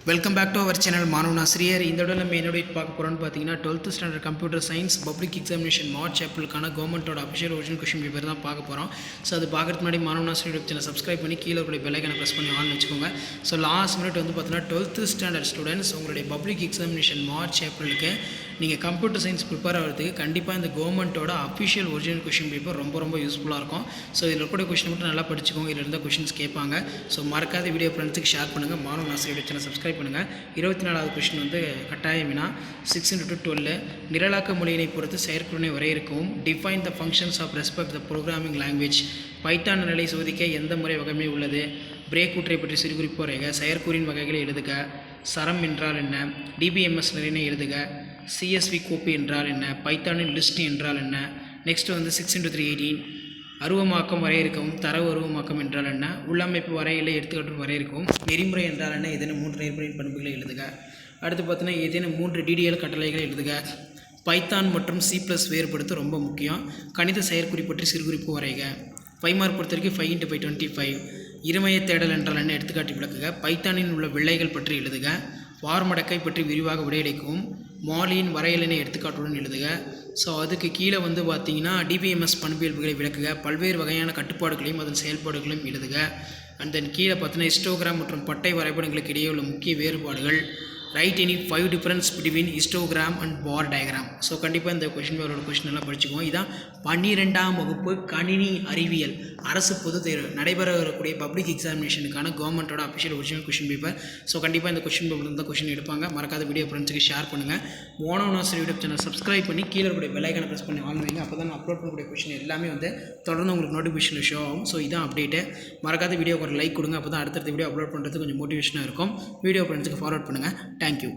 Welcome back to our channel மாணவன் ஆசிரியர். இந்த இடத்துல நம்ம என்னோட பார்க்க போகிறோன்னு பார்த்தீங்கன்னா 12th standard computer science public examination March ஏப்ரலுக்கான கவர்மெண்ட்டோட அஃபிஷியல் ஒரிஜினல் கொஷின் பேப்பர் தான் பார்க்க போகிறோம். ஸோ அது பார்க்கறதுக்கு முன்னாடி மாணவன் ஆசிரியர் சேனல் சப்ஸ்கிரைப் பண்ணி கீழே இருக்கிற பெல் ஐகானை ப்ரெஸ் பண்ணி ஆன் வச்சுக்கோங்க. ஸோ லாஸ்ட் மினிட் வந்து பார்த்தீங்கன்னா 12th ஸ்டாண்டர்ட் ஸ்டூடெண்ட்ஸ் உங்களுடைய பப்ளிக் எக்ஸாமினேஷன் மார்ச் ஏப்ரலுக்கு நீங்கள் கம்ப்யூட்டர் சயின்ஸ் ப்ரிப்பேர் ஆகிறதுக்கு கண்டிப்பாக இந்த கவர்மெண்ட்டோட அஃபிஷியல் ஒரிஜினல் கொஷின் பேப்பர் ரொம்ப யூஸ்ஃபுல்லாக இருக்கும். ஸோ இதில் இருக்கக்கூடிய கொஷின் மட்டும் நல்லா படிச்சுக்கோங்க. இதில் இருந்தால் கொஷின்ஸ் கேட்பாங்க. ஸோ மறக்காத வீடியோ ஃப்ரெண்ட்ஸுக்கு ஷேர் பண்ணுங்கள். மாணவன் ஆசிரியர் சேனல் சப்ஸ்கிரைப் பண்ணுங்கள். 24வது கொஷின் வந்து கட்டாய வினா 6x12 நிரலாக்க மொழியினை பொறுத்து செயற்குறினை வரையறுக்கவும். Define the functions of respect the programming language. Python நிலை சோதிக்க எந்த முறை வகைமை உள்ளது? பிரேக் ஊற்றை பற்றி சிறுகுறிப்பு வரைக. செயற்கூறின் வகைகளை எழுதுக. சரம் என்றால் என்ன? டிபிஎம்எஸ் நிறையினை எழுதுக. சிஎஸ்வி கோப்பு என்றால் என்ன? பைத்தானின் லிஸ்ட் என்றால் என்ன? நெக்ஸ்ட் வந்து 6x3 அருவமாக்கம் வரையறுக்கவும். தரவு அருவமாக்கம் என்றால் என்ன? உள்ளமைப்பு வரையிலை எடுத்துக்காட்டு வரையறுக்கவும். நெறிமுறை என்றால் என்ன? ஏதேனும் 3 நெறிமுறையின் பண்புகளை எழுதுக. அடுத்து பார்த்தீங்கன்னா ஏதேனும் 3 டிடிஎல் கட்டளைகளை எழுதுக. பைத்தான் மற்றும் C+ வேறுபடுத்த ரொம்ப முக்கியம். கணித செயற்குறி பற்றி சிறுகுறிப்பு வரைக. 5 மார்க் பொறுத்த வரைக்கும் 5x5 25. இருமைய தேடல் என்றால் என்ன? எடுத்துக்காட்டி விளக்குக. பைத்தானில் உள்ள வில்லைகள் பற்றி எழுதுக. வார்மடக்கை பற்றி விரிவாக விடையளிக்கவும். மாலியின் வரையலினை எடுத்துக்காட்டுடன் எழுதுக. ஸோ அதுக்கு கீழே வந்து பார்த்தீங்கன்னா டிபிஎம்எஸ் பண்பியல்புகளை விளக்குக. பல்வேறு வகையான கட்டுப்பாடுகளையும் அதன் செயல்பாடுகளையும் எழுதுக. அண்ட் தென் கீழே பார்த்தீங்கன்னா ஹிஸ்டோகிராம் மற்றும் பட்டை வரைபடங்களுக்கு இடையே உள்ள முக்கிய வேறுபாடுகள். Write any 5 difference between histogram and bar diagram. So கண்டிப்பாக இந்த கொஷின் எல்லாம் படிச்சுக்குவோம். இதான் 12ஆம் வகுப்பு கணினி அறிவியல் அரசு பொதுத் தேர்வு நடைபெற வரக்கூடிய பப்ளிக் எக்ஸாமினேஷனுக்கான கவர்மெண்ட்டோட official original question paper. So கண்டிப்பாக இந்த கொஷின் பேப்பர் தான் கொஷின் எடுப்பாங்க. மறக்காத வீடியோ ஃப்ரெண்ட்ஸுக்கு ஷேர் பண்ணுங்கள். மாணவன் ஆசிரியர் யூடியூப் சேனல் சப்ஸ்கிரைப் பண்ணி கீழே இருக்கக்கூடிய பெல் ஐகானை ப்ரெஸ் பண்ணி ஆன் வைங்க. அப்போ தான் நான் அப்லோட் பண்ணக்கூடிய கொஷின் எல்லாமே வந்து தொடர்ந்து உங்களுக்கு நோட்டிஃபிகேஷன் ஷோ ஆகும். ஸோ இதான் அப்டேட்டு. மறக்காத வீடியோக்கு ஒரு லைக் கொடுங்க. அப்போ தான் அடுத்தடுத்த வீடியோ அப்லோட் பண்ணுறதுக்கு கொஞ்சம் மோட்டிவேஷனாக இருக்கும். வீடியோ ஃப்ரெண்ட்ஸுக்கு ஃபார்வர்ட் பண்ணுங்கள். தேங்க்யூ.